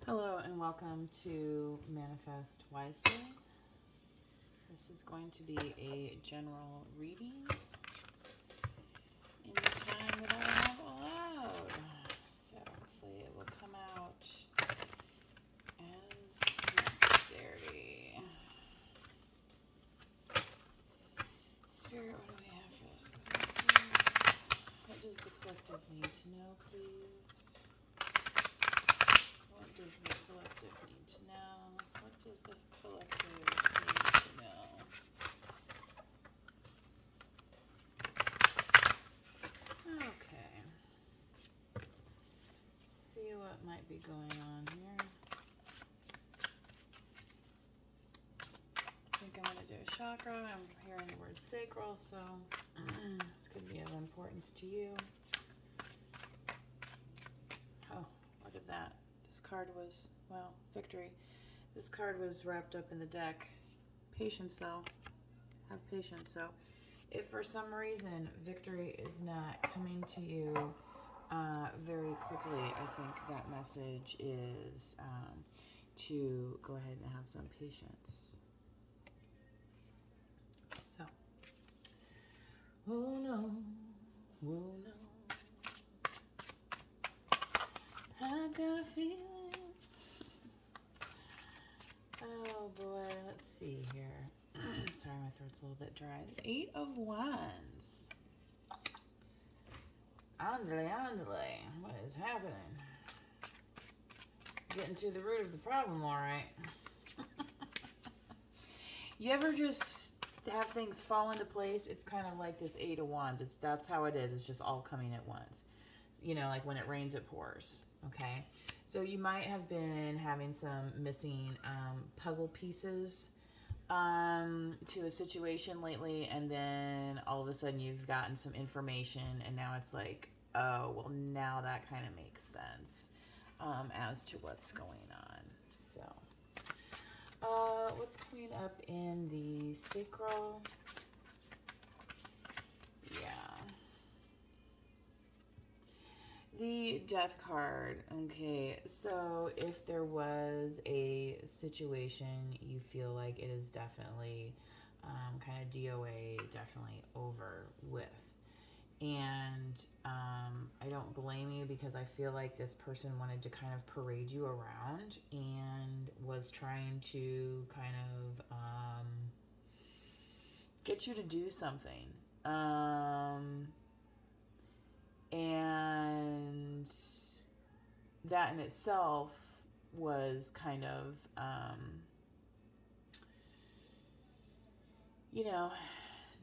Hello and welcome to Manifest Wisely. This is going to be a general reading in the time that I have allowed. So hopefully it will come out as necessary. Spirit, what do we have for this collective? What does the collective need to know, please? What does the collective need to know? What does this collective need to know? Okay. See what might be going on here. I think I'm going to do a chakra. I'm hearing the word sacral, so this could be of importance to you. Oh, look at that. This card was, well, victory. This card was wrapped up in the deck. Patience, though. Have patience. So if for some reason victory is not coming to you very quickly, I think that message is to go ahead and have some patience. So, oh no, oh no, I got a feeling. Oh boy, let's see here. Sorry, my throat's a little bit dry. The 8 of Wands. Andale, what is happening? Getting to the root of the problem, all right. You ever just have things fall into place? It's kind of like this 8 of Wands. That's how it is. It's just all coming at once. You know, like when it rains, it pours. Okay. So you might have been having some missing puzzle pieces to a situation lately, and then all of a sudden you've gotten some information, and now it's like, oh, well, now that kind of makes sense as to what's going on. So, what's coming up in the sacral? Yeah. The Death card. Okay, so if there was a situation you feel like it is definitely kind of DOA, definitely over with. And I don't blame you, because I feel like this person wanted to kind of parade you around and was trying to kind of get you to do something. And that in itself was kind of,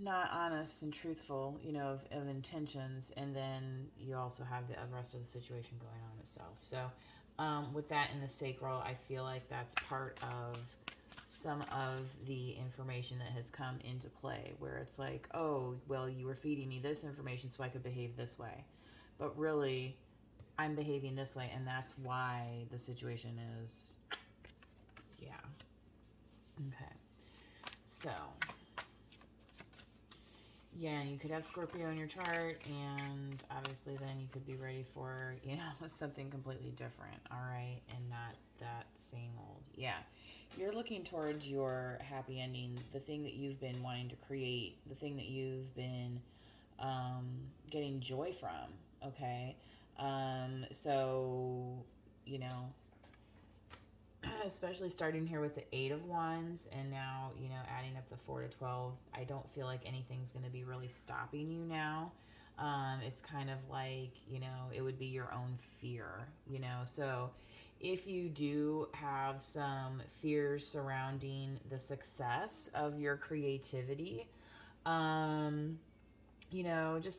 not honest and truthful, of intentions. And then you also have the rest of the situation going on itself. So with that in the sacral, I feel like that's part of some of the information that has come into play, where it's like, oh, well, you were feeding me this information so I could behave this way. But really, I'm behaving this way, and that's why the situation is, yeah. Okay. So, yeah, you could have Scorpio in your chart, and obviously then you could be ready for, something completely different, all right? And not that same old. Yeah. You're looking towards your happy ending, the thing that you've been wanting to create, the thing that you've been getting joy from, okay? So, especially starting here with the 8 of Wands, and now, adding up the 4 to 12, I don't feel like anything's going to be really stopping you now. It's kind of like, it would be your own fear, so if you do have some fears surrounding the success of your creativity, just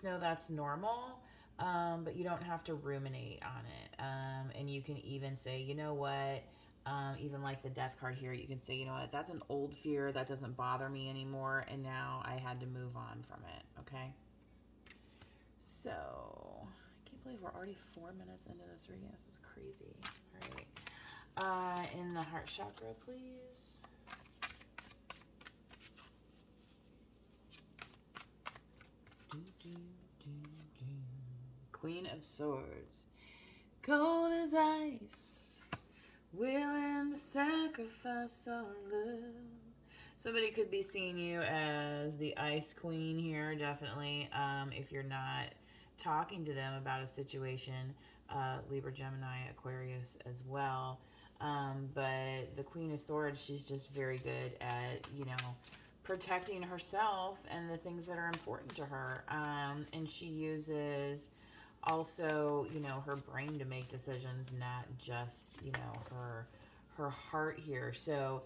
know that's normal. But you don't have to ruminate on it. And you can even say, you know what, even like the Death card here, you can say, you know what, that's an old fear that doesn't bother me anymore, and now I had to move on from it, okay? So, I can't believe we're already 4 minutes into this reading. This is crazy. All right. In the heart chakra, please. Queen of Swords. Cold as ice, willing to sacrifice our love. Somebody could be seeing you as the ice queen here, definitely. If you're not talking to them about a situation, Libra, Gemini, Aquarius as well. But the Queen of Swords, she's just very good at, protecting herself and the things that are important to her. And she uses also, her brain to make decisions, not just, her heart here. So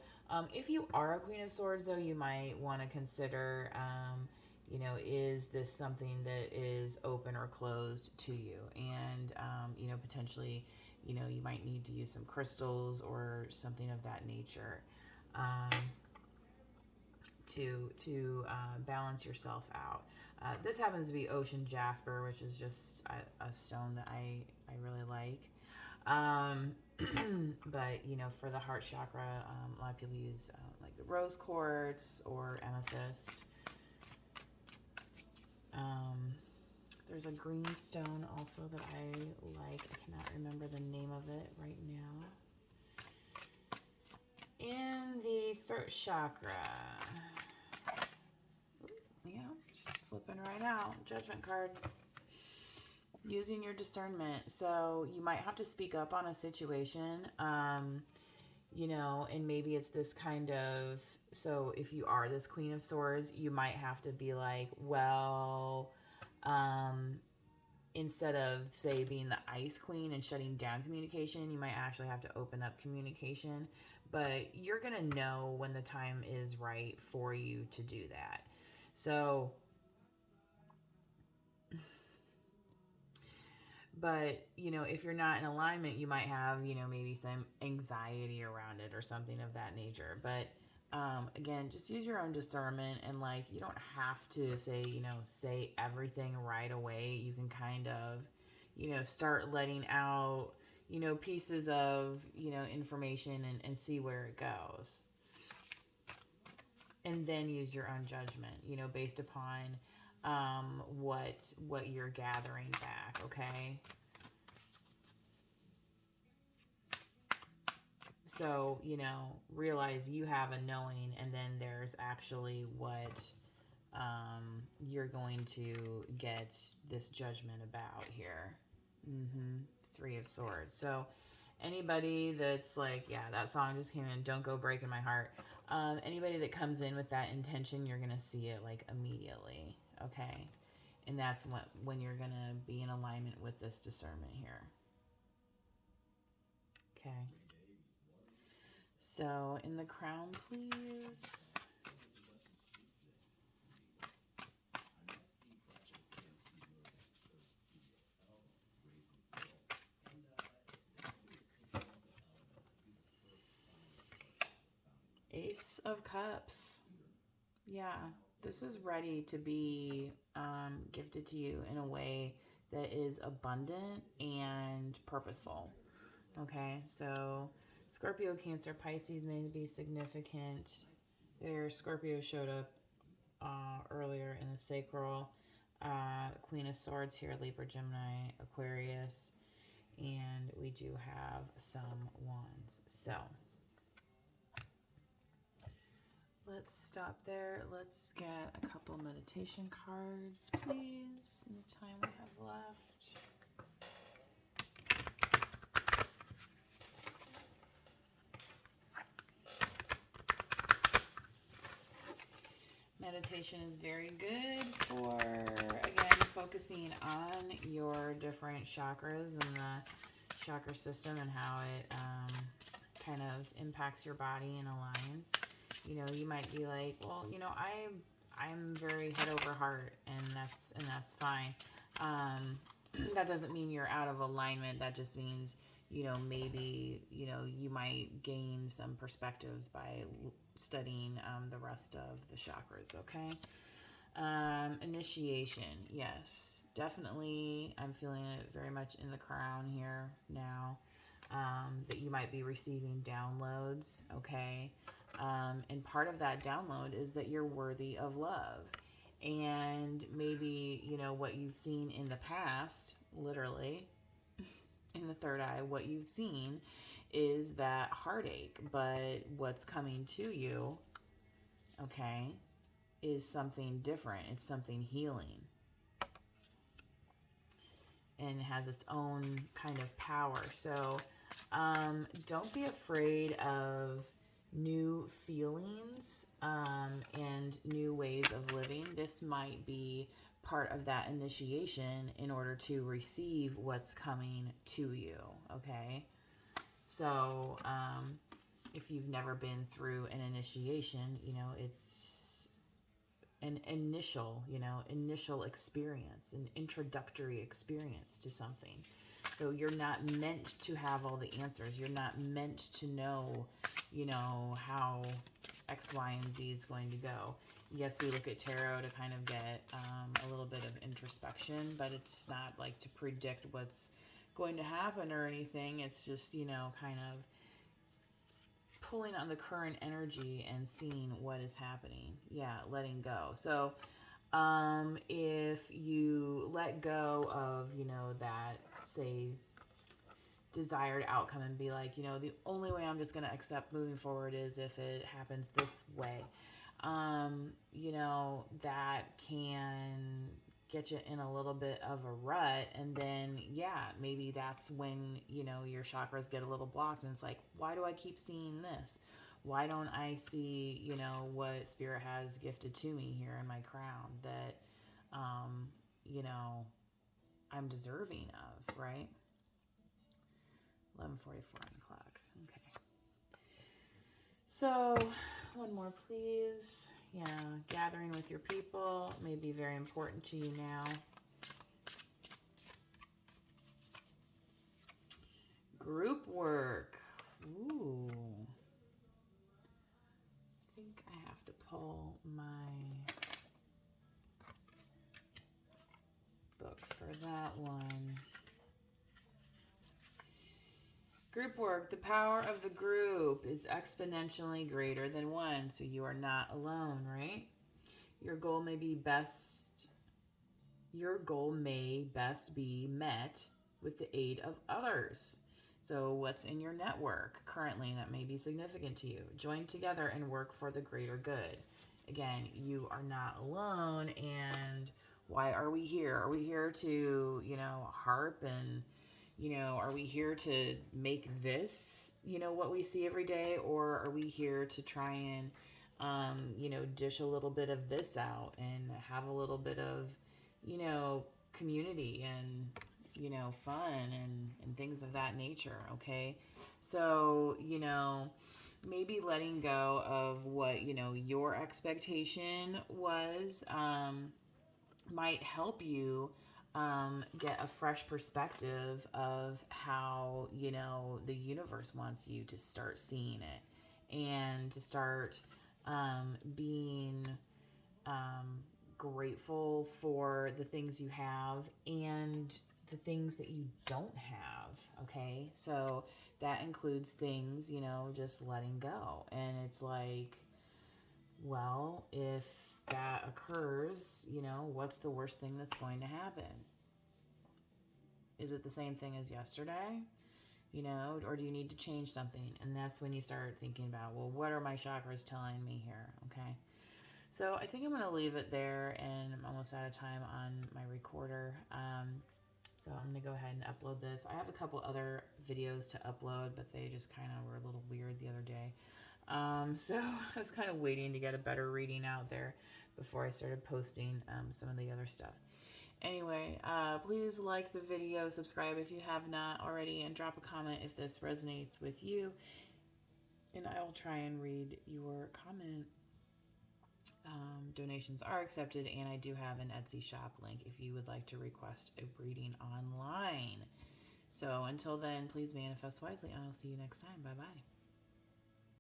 if you are a Queen of Swords, though, you might want to consider, is this something that is open or closed to you? And, potentially, you might need to use some crystals or something of that nature to balance yourself out. This happens to be ocean jasper, which is just a stone that I really like. But for the heart chakra, a lot of people use like the rose quartz or amethyst. There's a green stone also that I like. I cannot remember the name of it right now. In the throat chakra, just flipping right out, Judgment card. Using your discernment. So you might have to speak up on a situation, and maybe it's this kind of, so if you are this Queen of Swords, you might have to be like, well, instead of, say, being the Ice Queen and shutting down communication, you might actually have to open up communication. But you're going to know when the time is right for you to do that. So, but, if you're not in alignment, you might have, maybe some anxiety around it or something of that nature. But again, just use your own discernment, and like, you don't have to say everything right away. You can kind of, start letting out, pieces of, information and see where it goes. And then use your own judgment, based upon what you're gathering back, okay? So, realize you have a knowing, and then there's actually what you're going to get this judgment about here. Three of Swords. So, anybody that's like, yeah, that song just came in, Don't Go Breaking My Heart. Anybody that comes in with that intention, you're going to see it like immediately, okay? And that's when you're going to be in alignment with this discernment here. Okay. So, in the crown, please. Ace of Cups. Yeah, this is ready to be gifted to you in a way that is abundant and purposeful. Okay, so Scorpio, Cancer, Pisces may be significant. There, Scorpio showed up earlier in the sacral. Queen of Swords here, Libra, Gemini, Aquarius. And we do have some wands. So let's stop there. Let's get a couple meditation cards, please, in the time we have left. Meditation is very good for, again, focusing on your different chakras and the chakra system and how it kind of impacts your body and aligns. You might be like, well, I'm very head over heart, and that's fine. That doesn't mean you're out of alignment. That just means, maybe, you might gain some perspectives by studying the rest of the chakras, okay? Initiation, yes, definitely. I'm feeling it very much in the crown here now, that you might be receiving downloads, okay? And part of that download is that you're worthy of love. And maybe, what you've seen in the past, literally, in the third eye, what you've seen is that heartache, but what's coming to you, okay, is something different. It's something healing and has its own kind of power. So don't be afraid of new feelings and new ways of living. This might be part of that initiation in order to receive what's coming to you, okay? So if you've never been through an initiation, you know, it's an initial experience, an introductory experience to something. So you're not meant to have all the answers. You're not meant to know, how X, Y, and Z is going to go. Yes, we look at tarot to kind of get a little bit of introspection, but it's not like to predict what's going to happen or anything. It's just, kind of pulling on the current energy and seeing what is happening. Yeah, letting go. So if you let go of, that, say, desired outcome and be like, the only way I'm just going to accept moving forward is if it happens this way, that can get you in a little bit of a rut. And then, maybe that's when, your chakras get a little blocked and it's like, why do I keep seeing this? Why don't I see, what spirit has gifted to me here in my crown that, I'm deserving of, right? 11:44 on the clock. Okay. So, one more, please. Yeah, gathering with your people may be very important to you now. Group work. Ooh. I think I have to pull my book for that one. Group work. The power of the group is exponentially greater than one, so you are not alone, right? Your goal may best be met with the aid of others. So what's in your network currently that may be significant to you? Join together and work for the greater good. Again, you are not alone. And why are we here? Are we here to, harp and, are we here to make this, what we see every day? Or are we here to try and, dish a little bit of this out and have a little bit of, community and, fun and things of that nature, okay? So, maybe letting go of what, your expectation was might help you get a fresh perspective of how, the universe wants you to start seeing it and to start being grateful for the things you have and the things that you don't have, okay? So that includes things, just letting go. And it's like, well, if that occurs, what's the worst thing that's going to happen? Is it the same thing as yesterday? Or do you need to change something? And that's when you start thinking about, well, what are my chakras telling me here, okay? So I think I'm going to leave it there, and I'm almost out of time on my recorder. So I'm going to go ahead and upload this. I have a couple other videos to upload, but they just kind of were a little weird the other day. So I was kind of waiting to get a better reading out there before I started posting some of the other stuff. Anyway, please like the video, subscribe if you have not already, and drop a comment if this resonates with you. And I will try and read your comment. Donations are accepted, and I do have an Etsy shop link if you would like to request a reading online. So until then, please manifest wisely, and I'll see you next time. Bye-bye.